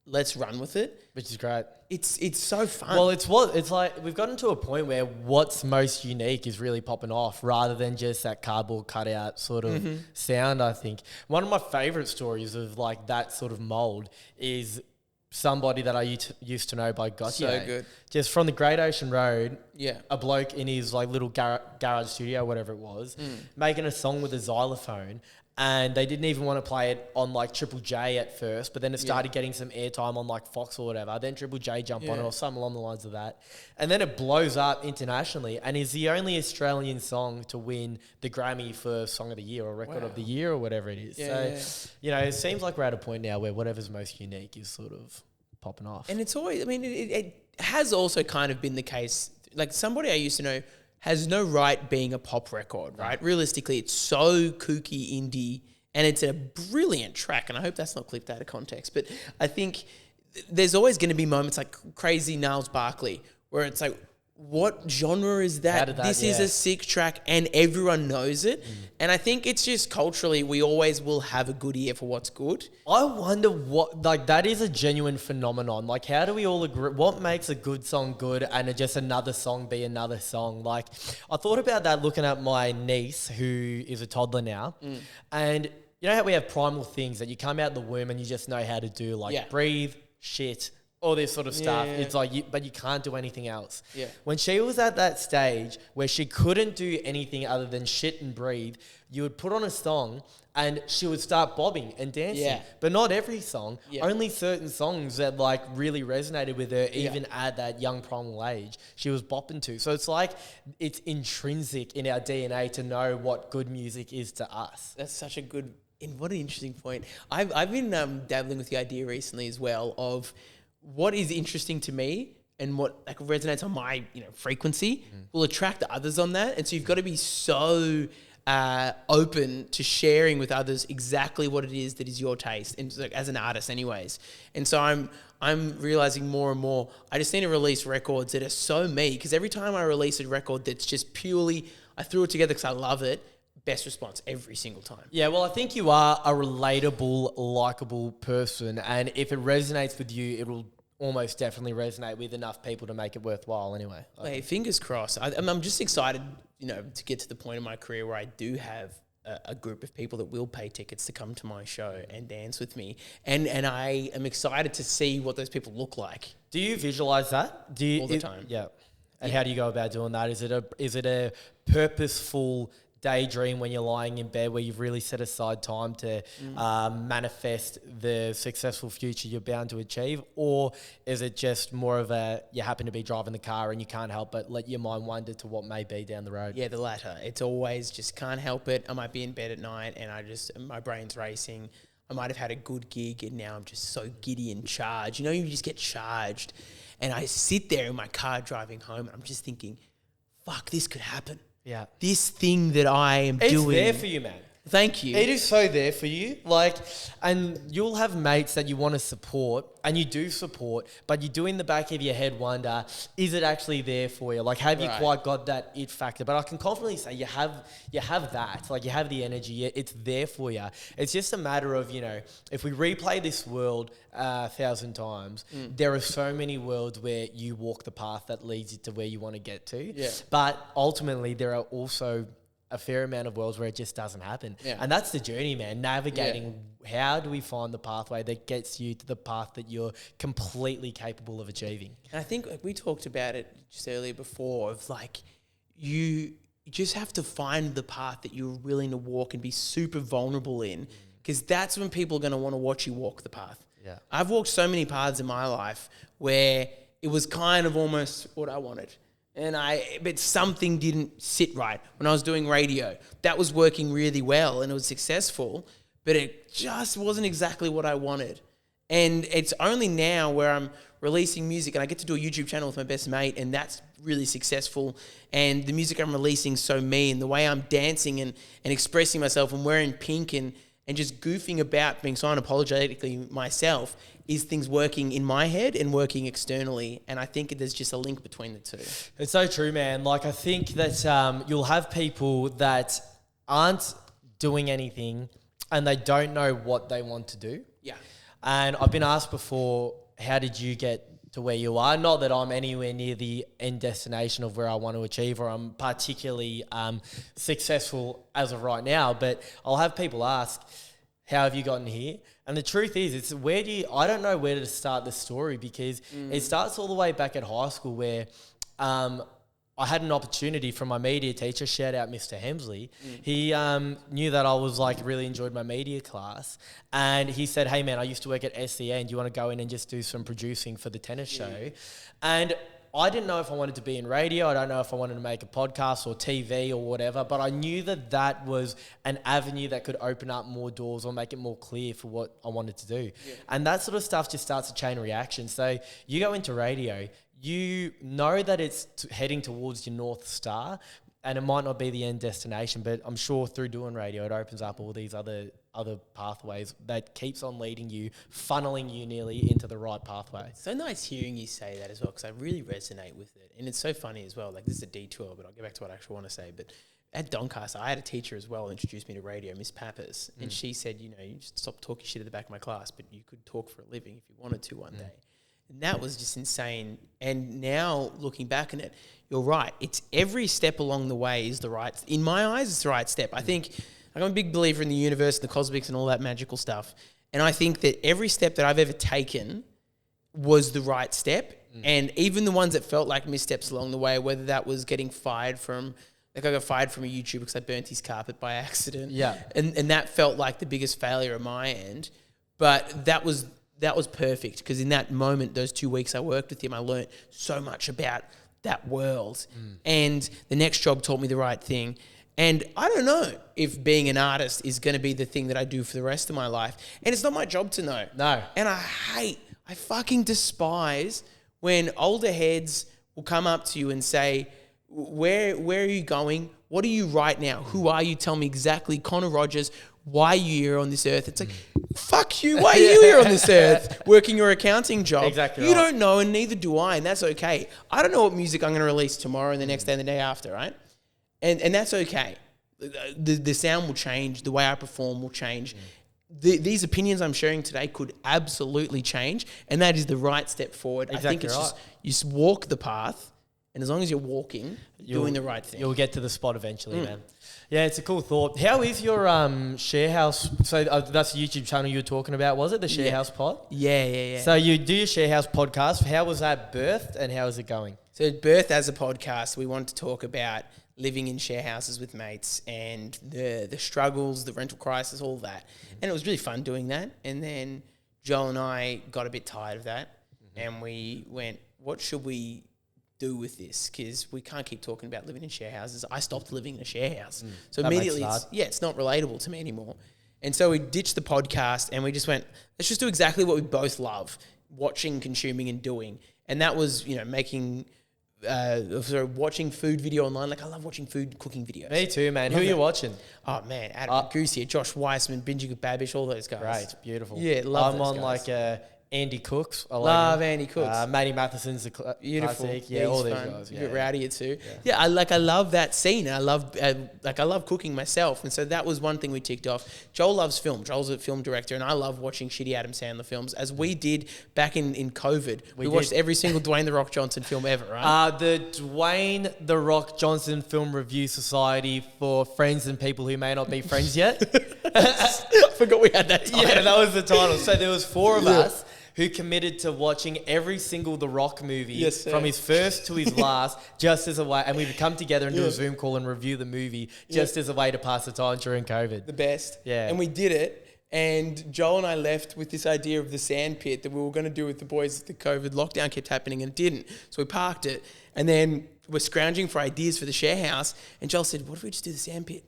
Let's run with it." Which is great. It's so fun. Well, it's like we've gotten to a point where what's most unique is really popping off rather than just that cardboard cutout sort of sound, I think. One of my favorite stories of like that sort of mold is somebody that I used to know by Gautier. So good. Just from the Great Ocean Road. Yeah. A bloke in his like little garage studio, whatever it was, making a song with a xylophone. And they didn't even want to play it on like Triple J at first, but then it started getting some airtime on like Fox or whatever. Then Triple J jumped on it or something along the lines of that. And then it blows up internationally and is the only Australian song to win the Grammy for Song of the Year or Record of the Year or whatever it is. It seems like we're at a point now where whatever's most unique is sort of popping off. And it's always, I mean, it has also kind of been the case. Like somebody I used to know has no right being a pop record, right? Realistically, it's so kooky indie and it's a brilliant track. And I hope that's not clipped out of context. But I think there's always going to be moments like Crazy Gnarls Barkley where it's like, what genre is that? This is a sick track and everyone knows it. And I think it's just culturally, we always will have a good ear for what's good. I wonder what, like, that is a genuine phenomenon. Like, how do we all agree? What makes a good song good and just another song be another song? Like, I thought about that looking at my niece, who is a toddler now. And you know how we have primal things that you come out the womb and you just know how to do, like breathe, shit, all this sort of stuff. It's like, but you can't do anything else. When she was at that stage where she couldn't do anything other than shit and breathe, you would put on a song and she would start bobbing and dancing. But not every song. Only certain songs that like really resonated with her, even at that young primal age, she was bopping to. So it's like, it's intrinsic in our DNA to know what good music is to us. That's such a good, and what an interesting point. I've been dabbling with the idea recently as well of what is interesting to me and what like resonates on my frequency will attract others on that. And so you've got to be so open to sharing with others exactly what it is that is your taste, and like, as an artist anyways. And so I'm realizing more and more I just need to release records that are so me, because every time I release a record that's just purely I threw it together because I love it, best response every single time. Yeah, well, I think you are a relatable, likable person, and if it resonates with you, it will almost definitely resonate with enough people to make it worthwhile anyway. Hey, fingers crossed. I'm just excited, to get to the point in my career where I do have a group of people that will pay tickets to come to my show and dance with me. And I am excited to see what those people look like. Do you visualize that? All the time. Yeah. And how do you go about doing that? Is it a purposeful daydream when you're lying in bed, where you've really set aside time to manifest the successful future you're bound to achieve? Or is it just more of you happen to be driving the car and you can't help but let your mind wander to what may be down the road? Yeah, the latter. It's always just can't help it. I might be in bed at night and my brain's racing. I might have had a good gig and now I'm just so giddy and charged. You know, you just get charged. And I sit there in my car driving home and I'm just thinking, fuck, this could happen. Yeah. This thing that I am doing. It's there for you, man. Thank you. It is so there for you. Like, and you'll have mates that you want to support, and you do support, but you do in the back of your head wonder, is it actually there for you? Like, have you quite got that it factor? But I can confidently say you have that. Like, you have the energy. It's there for you. It's just a matter of, you know, if we replay this world 1,000 times, there are so many worlds where you walk the path that leads you to where you want to get to. Yeah. But ultimately, there are also a fair amount of worlds where it just doesn't happen. Yeah. And that's the journey, man. Navigating how do we find the pathway that gets you to the path that you're completely capable of achieving. And I think we talked about it just earlier before of like, you just have to find the path that you're willing to walk and be super vulnerable in, because that's when people are going to want to watch you walk the path. Yeah. I've walked so many paths in my life where it was kind of almost what I wanted. But something didn't sit right. When I was doing radio, that was working really well and it was successful, but it just wasn't exactly what I wanted. And it's only now where I'm releasing music and I get to do a YouTube channel with my best mate, and that's really successful. And the music I'm releasing is so me, and the way I'm dancing and expressing myself and wearing pink and just goofing about, being so unapologetically myself, is things working in my head and working externally. And I think there's just a link between the two. It's so true, man. Like, I think that you'll have people that aren't doing anything and they don't know what they want to do. Yeah. And I've been asked before, how did you get to where you are? Not that I'm anywhere near the end destination of where I want to achieve, or I'm particularly successful as of right now, but I'll have people ask, how have you gotten here? And the truth is, I don't know where to start the story, because it starts all the way back at high school, where I had an opportunity from my media teacher, shout out Mr. Hemsley. He knew that I was really enjoyed my media class, and he said, hey man, I used to work at SEN, do you want to go in and just do some producing for the tennis show? And I didn't know if I wanted to be in radio. I don't know if I wanted to make a podcast or TV or whatever, but I knew that was an avenue that could open up more doors or make it more clear for what I wanted to do. Yeah. And that sort of stuff just starts a chain reaction. So you go into radio, you know that it's heading towards your North Star, and it might not be the end destination, but I'm sure through doing radio, it opens up all these other pathways that keeps on leading you, funneling you nearly into the right pathway. It's so nice hearing you say that as well, because I really resonate with it. And it's so funny as well. Like, this is a detour, but I'll get back to what I actually want to say. But at Doncaster, I had a teacher as well introduced me to radio, Miss Pappas. And she said, you just stop talking shit at the back of my class, but you could talk for a living if you wanted to one day. And that was just insane. And now looking back on it, you're right. It's every step along the way is the right, in my eyes, it's the right step. I think I'm a big believer in the universe, the cosmics and all that magical stuff. And I think that every step that I've ever taken was the right step. And even the ones that felt like missteps along the way, whether that was getting fired from, I got fired from a YouTuber because I burnt his carpet by accident. Yeah. And that felt like the biggest failure on my end. But that was perfect, because in that moment, those 2 weeks I worked with him, I learned so much about that world. And the next job taught me the right thing. And I don't know if being an artist is going to be the thing that I do for the rest of my life. And it's not my job to know. No. And I fucking despise when older heads will come up to you and say, where are you going? What are you right now? Who are you? Tell me exactly. Connor Rogers, why are you here on this earth? It's like, fuck you. Why are you here on this earth working your accounting job? Exactly. You don't know, and neither do I, and that's okay. I don't know what music I'm going to release tomorrow and the next day and the day after, right? And that's okay. The sound will change. The way I perform will change. These opinions I'm sharing today could absolutely change, and that is the right step forward. Exactly. I think it's just, you just walk the path, and as long as you're walking, doing the right thing, you'll get to the spot eventually, man. Yeah, it's a cool thought. How is your share house? So that's the YouTube channel you were talking about, was it? The Share House Pod? Yeah. So you do your Share House podcast. How was that birthed, and how is it going? So birth as a podcast, we wanted to talk about living in share houses with mates and the struggles, the rental crisis, all that. And it was really fun doing that. And then Joel and I got a bit tired of that, and we went, what should we do with this? Because we can't keep talking about living in share houses. I stopped living in a share house. So That immediately, makes it's not relatable to me anymore. And so we ditched the podcast and we just went, let's just do exactly what we both love, watching, consuming, and doing. And that was, watching food video online. Like, I love watching food cooking videos. Me too, man. Who are you watching? Oh, man. Adam Goosey, Josh Weissman, Binging with Babish, all those guys. Great, beautiful. Yeah, love I'm those on guys. like Andy Cooks. I Love him. Andy Cooks. Matty Matheson's Beautiful. classic. Yeah, all he's these fun. guys. A Yeah, bit rowdier too. Yeah, I love that scene. I love cooking myself, and so that was one thing we ticked off. Joel loves film. Joel's a film director, and I love watching shitty Adam Sandler films, as we did back in COVID. We watched every single Dwayne The Rock Johnson film ever, right? The Dwayne The Rock Johnson Film Review Society for friends and people who may not be friends yet. I forgot we had that title. Yeah, that was the title. So there was 4 of us who committed to watching every single The Rock movie from his first to his last, just as a way, and we would come together and do a Zoom call and review the movie just as a way to pass the time during COVID. The best. Yeah. And we did it. And Joel and I left with this idea of the sand pit that we were going to do with the boys if the COVID lockdown kept happening, and it didn't. So we parked it. And then we're scrounging for ideas for the share house. And Joel said, what if we just do the sand pit?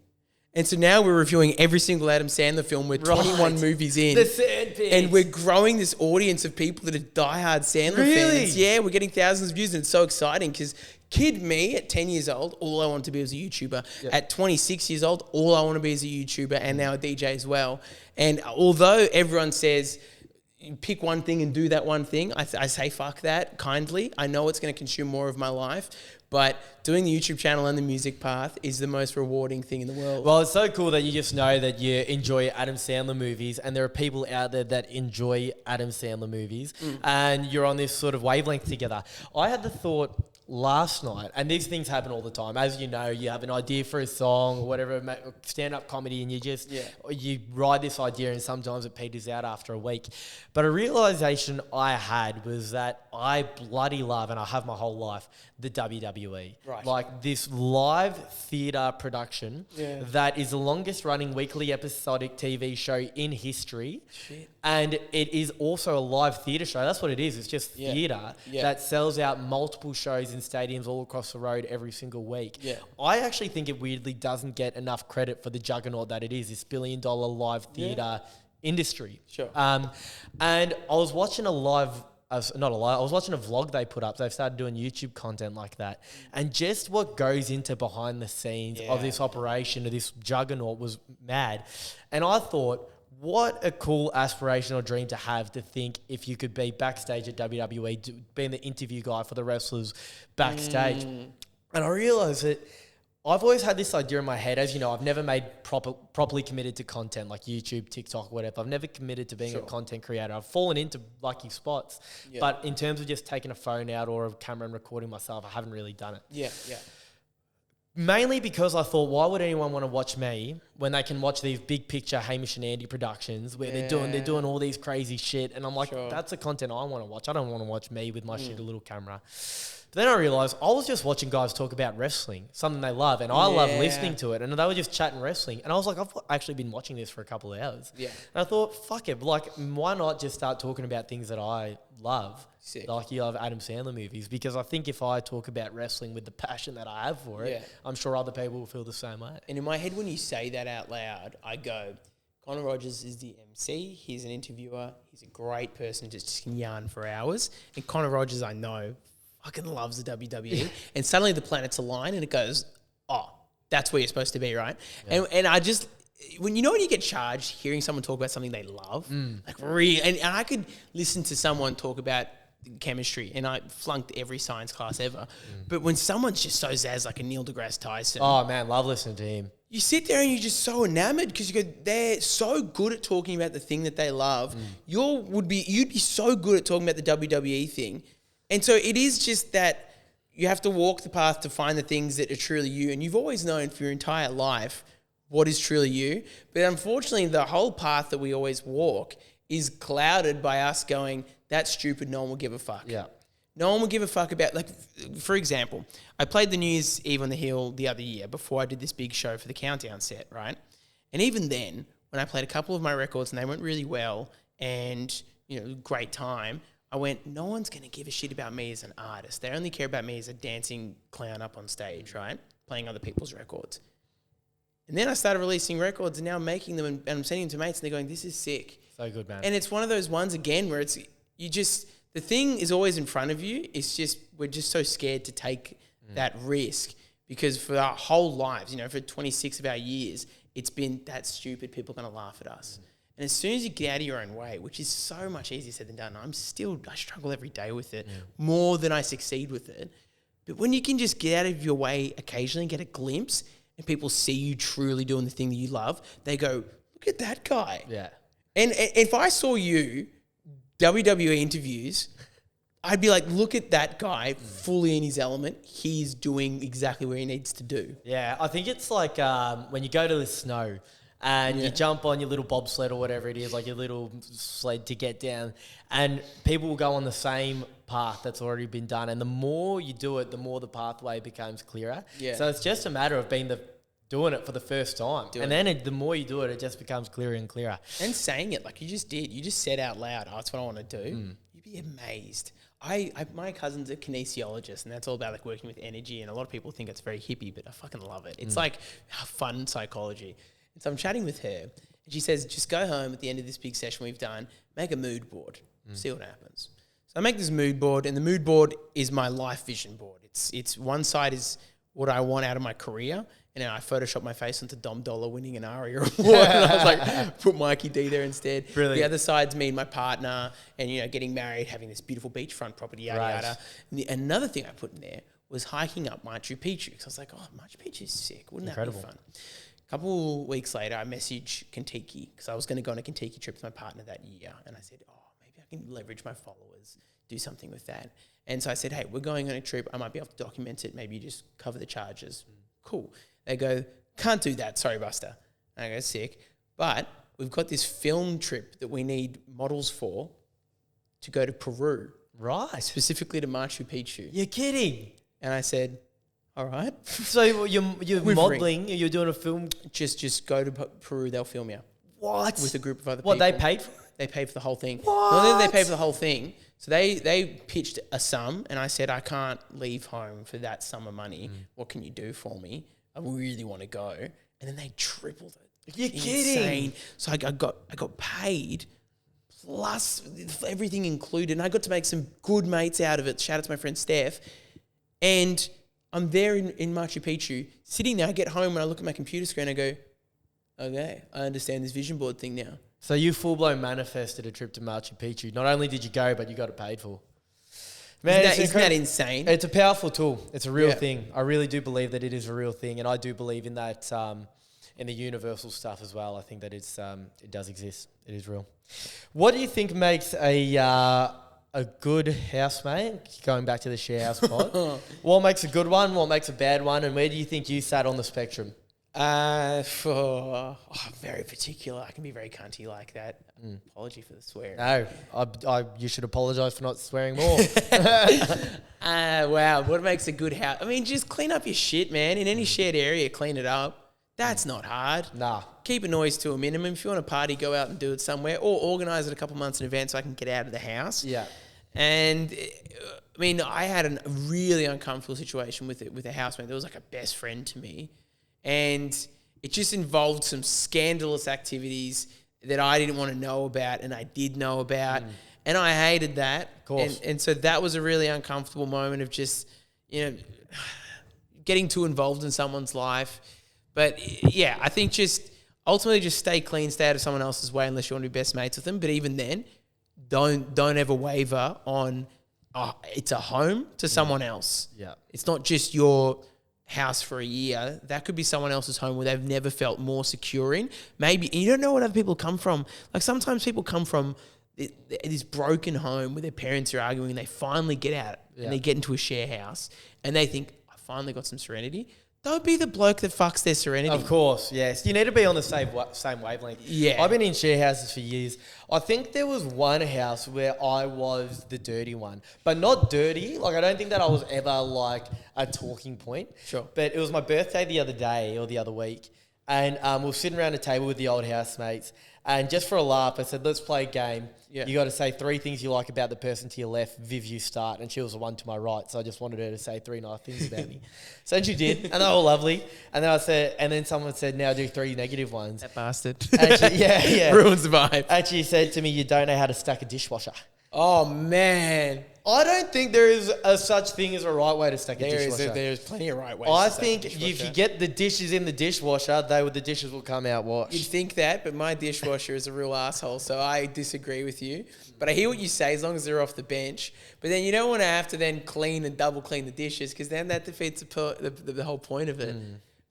And so now we're reviewing every single Adam Sandler film. We're 21 movies in. The Sandpit. And we're growing this audience of people that are diehard Sandler fans. Yeah, we're getting thousands of views, and it's so exciting because kid me at 10 years old, all I wanted to be was a YouTuber. Yep. At 26 years old, all I want to be is a YouTuber and now a DJ as well. And although everyone says, pick one thing and do that one thing, I say fuck that kindly. I know it's going to consume more of my life, but doing the YouTube channel and the music path is the most rewarding thing in the world. Well, it's so cool that you just know that you enjoy Adam Sandler movies, and there are people out there that enjoy Adam Sandler movies, and you're on this sort of wavelength together. I had the thought last night, and these things happen all the time. As you know, you have an idea for a song or whatever, stand-up comedy, and you ride this idea, and sometimes it peters out after a week. But a realization I had was that I bloody love, and I have my whole life, the WWE. Right. Like this live theatre production that is the longest running weekly episodic TV show in history. Shit. And it is also a live theatre show. That's what it is. It's just theatre that sells out multiple shows in stadiums all across the road every single week. Yeah. I actually think it weirdly doesn't get enough credit for the juggernaut that it is, this billion-dollar live theatre industry. Sure. And I was watching I was watching a vlog they put up. They've started doing YouTube content like that. And just what goes into behind the scenes of this operation, of this juggernaut, was mad. And I thought, what a cool aspirational dream to have, to think if you could be backstage at WWE, being the interview guy for the wrestlers backstage. And I realised that I've always had this idea in my head. As you know, I've never made properly committed to content like YouTube, TikTok, whatever. I've never committed to being a content creator. I've fallen into lucky spots. Yeah. But in terms of just taking a phone out or a camera and recording myself, I haven't really done it. Yeah. Mainly because I thought, why would anyone want to watch me when they can watch these big picture Hamish and Andy productions where they're doing all these crazy shit? And I'm like, that's the content I want to watch. I don't want to watch me with my shitty little camera. But then I realised I was just watching guys talk about wrestling, something they love, and I love listening to it. And they were just chatting wrestling. And I was like, I've actually been watching this for a couple of hours. Yeah. And I thought, fuck it. Like, why not just start talking about things that I love? Sick. Like you love Adam Sandler movies. Because I think if I talk about wrestling with the passion that I have for it, I'm sure other people will feel the same way. And in my head, when you say that out loud, I go, Connor Rogers is the MC. He's an interviewer. He's a great person to just yarn for hours. And Connor Rogers, I know, fucking loves the WWE. And suddenly the planets align and it goes, oh, that's where you're supposed to be, right? Yeah. And I just, when you get charged hearing someone talk about something they love, like really, and I could listen to someone talk about chemistry, and I flunked every science class ever. But when someone's just so zazz, like a Neil deGrasse Tyson, oh man, love listening to him. You sit there and you're just so enamored because you go, they're so good at talking about the thing that they love. You'd be so good at talking about the WWE thing. And so it is just that you have to walk the path to find the things that are truly you. And you've always known for your entire life what is truly you. But unfortunately, the whole path that we always walk is clouded by us going, that's stupid, no one will give a fuck. Yeah. No one will give a fuck about, like, for example, I played the New Year's Eve on the Hill the other year before I did this big show for the Countdown set, right? And even then, when I played a couple of my records and they went really well and, great time, I went, no one's going to give a shit about me as an artist. They only care about me as a dancing clown up on stage, right? Playing other people's records. And then I started releasing records and now I'm making them and I'm sending them to mates and they're going, this is sick. So good, man. And it's one of those ones, again, where the thing is always in front of you. It's just, we're just so scared to take that risk because for our whole lives, for 26 of our years, it's been that stupid, people are going to laugh at us. And as soon as you get out of your own way, which is so much easier said than done, I struggle every day with it more than I succeed with it. But when you can just get out of your way occasionally and get a glimpse and people see you truly doing the thing that you love, they go, look at that guy. Yeah. And if I saw you WWE interviews, I'd be like, look at that guy fully in his element. He's doing exactly what he needs to do. Yeah, I think it's like when you go to the snow and you jump on your little bobsled or whatever it is, like your little sled to get down, and people will go on the same path that's already been done. And the more you do it, the more the pathway becomes clearer. Yeah. So it's just a matter of doing it for the first time. The more you do it, it just becomes clearer and clearer. And saying it like you just did. You just said out loud, that's what I want to do. You'd be amazed. My cousin's a kinesiologist and that's all about like working with energy, and a lot of people think it's very hippie, but I fucking love it. It's like fun psychology. And so I'm chatting with her and she says, just go home at the end of this big session we've done, make a mood board, see what happens. So I make this mood board, and the mood board is my life vision board. It's one side is what I want out of my career, and then I photoshopped my face onto Dom Dollar winning an ARIA award, and I was like, put Mikey D there instead. Brilliant. The other side's me and my partner, and getting married, having this beautiful beachfront property, yada yada. And another thing I put in there was hiking up Machu Picchu, because I was like, oh, Machu Picchu is sick. Wouldn't that be fun? A couple weeks later, I messaged Kentucky, because I was going to go on a Kentucky trip with my partner that year, and I said, oh, maybe I can leverage my followers, do something with that. And so I said, hey, we're going on a trip. I might be able to document it. Maybe you just cover the charges. Cool. They go, can't do that. Sorry, Buster. And I go, sick. But we've got this film trip that we need models for to go to Peru. Right. Specifically to Machu Picchu. You're kidding. And I said, all right. So you're modelling, you're doing a film? Just go to Peru. They'll film you. What? With a group of other people. What, they paid for it? They paid for the whole thing. What? Not only did they pay for the whole thing, so they pitched a sum, and I said, I can't leave home for that sum of money. What can you do for me? I really want to go. And then they tripled it. You're kidding. So I got paid plus everything included, and I got to make some good mates out of it. Shout out to my friend Steph. And I'm there in Machu Picchu, sitting there. I get home and I look at my computer screen, I go, okay, I understand this vision board thing now. So you full-blown manifested a trip to Machu Picchu. Not only did you go, but you got it paid for. Man, isn't that insane? It's a powerful tool. It's a real thing. I really do believe that it is a real thing, and I do believe in that, in the universal stuff as well. I think that it does exist. It is real. What do you think makes a good housemate? Going back to the share house pod. What makes a good one? What makes a bad one? And where do you think you sat on the spectrum? I'm very particular. I can be very cunty like that. Apology for the swearing. No, you should apologise for not swearing more. Wow, what makes a good house? I mean, just clean up your shit, man. In any shared area, clean it up. That's not hard. Nah. Keep a noise to a minimum. If you want to party, go out and do it somewhere, or organise it a couple months in advance so I can get out of the house. Yeah. And I mean, I had a really uncomfortable situation with a housemate that was like a best friend to me. And it just involved some scandalous activities that I didn't want to know about and I did know about. And I hated that. Of course. And so that was a really uncomfortable moment of just, getting too involved in someone's life. But yeah, I think just ultimately just stay clean, stay out of someone else's way unless you want to be best mates with them. But even then, don't ever waver on, it's a home to someone else. Yeah. It's not just your house for a year. That could be someone else's home where they've never felt more secure in. Maybe, and you don't know what other people come from. Like sometimes people come from this broken home where their parents are arguing and they finally get out and they get into a share house and they think, I finally got some serenity. don't be the bloke that fucks their serenity. Of course, yes. You need to be on the same wavelength. Yeah. I've been in share houses for years. I think there was one house where I was the dirty one, but not dirty. Like, I don't think that I was ever like a talking point. Sure. But it was my birthday the other day or the other week, and we were sitting around a table with the old housemates, and just for a laugh, I said, let's play a game. Yeah. You got to say 3 things you like about the person to your left. Viv, you start. And she was the one to my right, so I just wanted her to say 3 nice things about me. So she did, and they were lovely. And then someone said, now do 3 negative ones. That bastard. And she, yeah. Ruins the vibe. And she said to me, you don't know how to stack a dishwasher. Oh, man. I don't think there is a such thing as a right way to stack a dishwasher. There's plenty of right ways I to stack a think dishwasher. if you get the dishes in the dishwasher, the dishes will come out washed. You'd think that, but my dishwasher is a real asshole, so I disagree with you. But I hear what you say as long as they're off the bench. But then you don't want to have to then clean and double clean the dishes because then that defeats the whole point of it.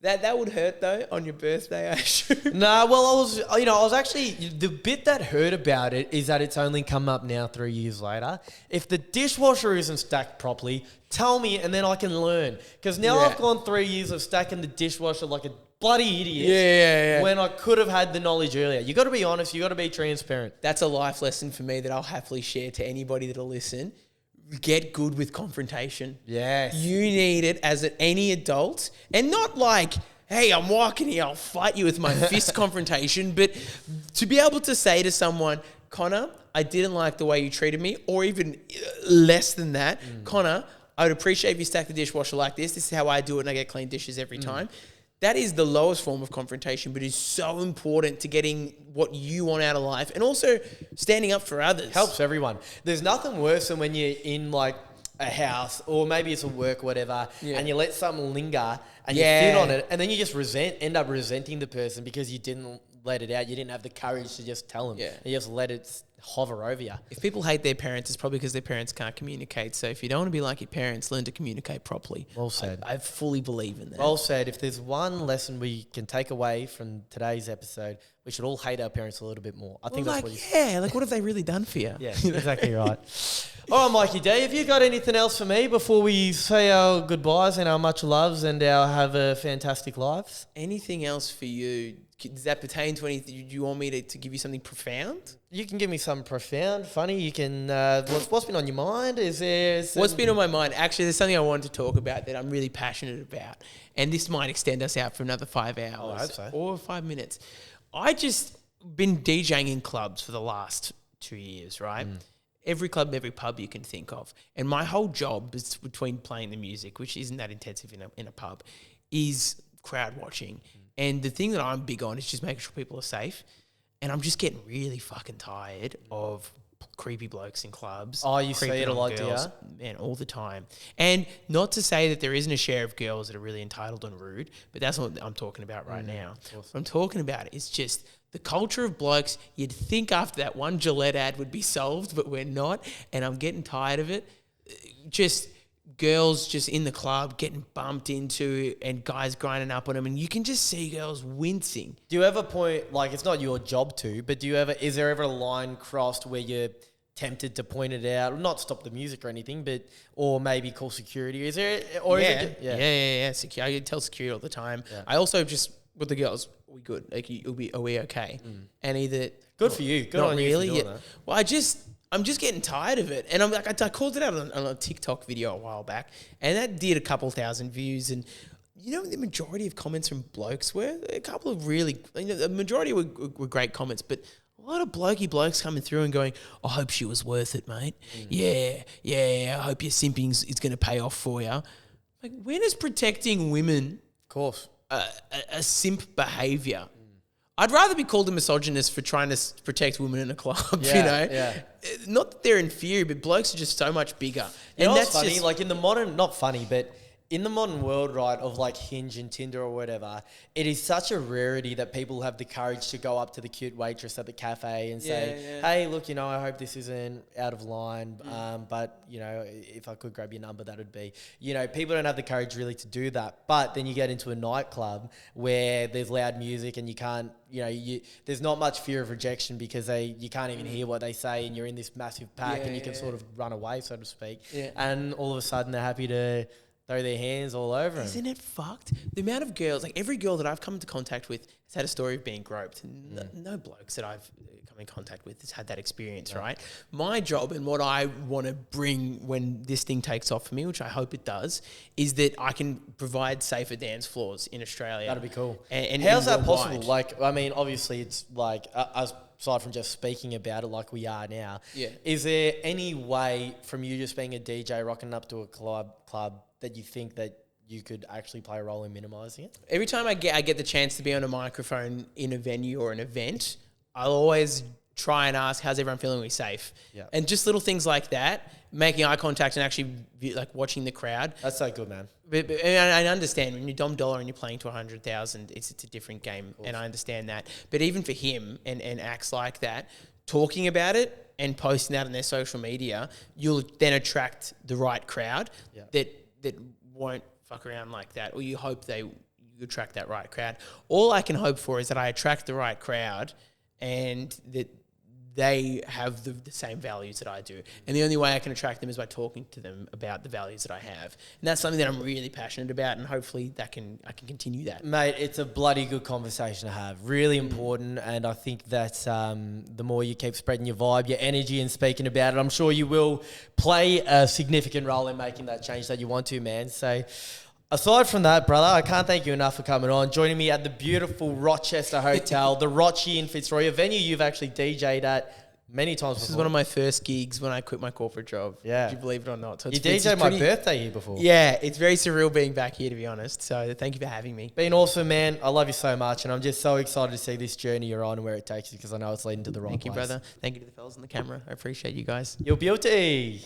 That would hurt though on your birthday, I assume. Nah, well, I was actually, the bit that hurt about it is that it's only come up now 3 years later. If the dishwasher isn't stacked properly, tell me and then I can learn. Because now Yeah. I've gone 3 years of stacking the dishwasher like a bloody idiot. Yeah. When I could have had the knowledge earlier. You got to be honest, you got to be transparent. That's a life lesson for me that I'll happily share to anybody that'll listen. Get good with confrontation. Yes. You need it as any adult, and not like, hey, I'm walking here, I'll fight you with my fist confrontation, but to be able to say to someone, Connor, I didn't like the way you treated me, or even less than that, Connor, I would appreciate if you stack the dishwasher like this. This is how I do it, and I get clean dishes every time. That is the lowest form of confrontation, but is so important to getting what you want out of life and also standing up for others. Helps everyone. There's nothing worse than when you're in like a house or maybe it's a work or whatever and you let something linger and you sit on it and then you just end up resenting the person because you didn't let it out. You didn't have the courage to just tell them. Yeah. You just let it hover over you. If people hate their parents, it's probably because their parents can't communicate. So if you don't want to be like your parents, learn to communicate properly. Well said. I fully believe in that. Well said. If there's one lesson we can take away from today's episode, we should all hate our parents a little bit more. I think that's what you yeah, like what have they really done for you? Yeah, exactly right. All right, Mikey D, have you got anything else for me before we say our goodbyes and our much loves and our have a fantastic lives? Anything else for you? Does that pertain to anything? Do you want me to give you something profound? You can give me some profound, funny. You can. What's been on your mind? Is there? What's been on my mind? Actually, there's something I wanted to talk about that I'm really passionate about, and this might extend us out for another 5 hours I hope so. or 5 minutes. I just been DJing in clubs for the last 2 years, right? Every club, every pub you can think of, and my whole job is between playing the music, which isn't that intensive in a pub, is crowd watching. And the thing that I'm big on is just making sure people are safe. And I'm just getting really fucking tired of creepy blokes in clubs. Oh, you see creeping it a on lot, do girls, ya? man, all the time. And not to say that there isn't a share of girls that are really entitled and rude, but that's what I'm talking about right now. What I'm talking about is just the culture of blokes. You'd think after that one Gillette ad would be solved, but we're not. And I'm getting tired of it. Just girls just in the club getting bumped into and guys grinding up on them, and you can just see girls wincing. Do you ever point, like, it's not your job to, but is there ever a line crossed where you're tempted to point it out, not stop the music or anything, or maybe call security? Is there, or Yeah. is it? I tell security all the time. Yeah. I also just, with the girls, are we good? Like, are we okay? And either... Good for you. Good not on really. you for doing Yeah. that. Well, I'm just getting tired of it. And I'm like, I called it out on a TikTok video a while back, and that did a couple thousand views. And you know, the majority of comments from blokes were a couple of really, the majority were great comments, but a lot of blokes coming through and going, I hope she was worth it, mate. Yeah. I hope your simping is going to pay off for you. Like, when is protecting women Of course. a simp behaviour? I'd rather be called a misogynist for trying to protect women in a club, Yeah. Not that they're inferior, but blokes are just so much bigger. You know And what's that's funny? just, Like in the modern, not funny, but in the modern world, right, of like Hinge and Tinder or whatever, it is such a rarity that people have the courage to go up to the cute waitress at the cafe and say, hey, look, I hope this isn't out of line, but, if I could grab your number, that would be, people don't have the courage really to do that. But then you get into a nightclub where there's loud music and you can't, there's not much fear of rejection because you can't even hear what they say and you're in this massive pack and you can sort of run away, so to speak. Yeah. And all of a sudden they're happy to throw their hands all over him. Isn't it fucked? The amount of girls, like every girl that I've come into contact with has had a story of being groped. No blokes that I've come in contact with has had that experience, right? My job and what I want to bring when this thing takes off for me, which I hope it does, is that I can provide safer dance floors in Australia. That'd be cool. And how's that worldwide. possible? Like, I mean, obviously it's like, aside from just speaking about it like we are now, is there any way from you just being a DJ rocking up to a club that you think that you could actually play a role in minimising it? Every time I get the chance to be on a microphone in a venue or an event, I'll always try and ask, how's everyone feeling? Are we safe? Yeah. And just little things like that, making eye contact and actually like watching the crowd. That's so good, man. But I understand when you're Dom Dollar and you're playing to 100,000, it's a different game, and I understand that. But even for him and acts like that, talking about it and posting that on their social media, you'll then attract the right crowd that won't fuck around like that, or you hope you attract that right crowd. All I can hope for is that I attract the right crowd and that they have the same values that I do. And the only way I can attract them is by talking to them about the values that I have. And that's something that I'm really passionate about, and hopefully I can continue that. Mate, it's a bloody good conversation to have. Really important, and I think that the more you keep spreading your vibe, your energy and speaking about it, I'm sure you will play a significant role in making that change that you want to, man. So aside from that, brother, I can't thank you enough for coming on, joining me at the beautiful Rochester Hotel, the Rochi in Fitzroy, a venue you've actually DJ'd at many times before. This is one of my first gigs when I quit my corporate job. Yeah. Would you believe it or not? So you DJ'd my birthday here before. Yeah, it's very surreal being back here, to be honest. So thank you for having me. Been awesome, man. I love you so much, and I'm just so excited to see this journey you're on and where it takes you, because I know it's leading to the right place. Thank you, brother. Thank you to the fellas on the camera. I appreciate you guys. You're beauty.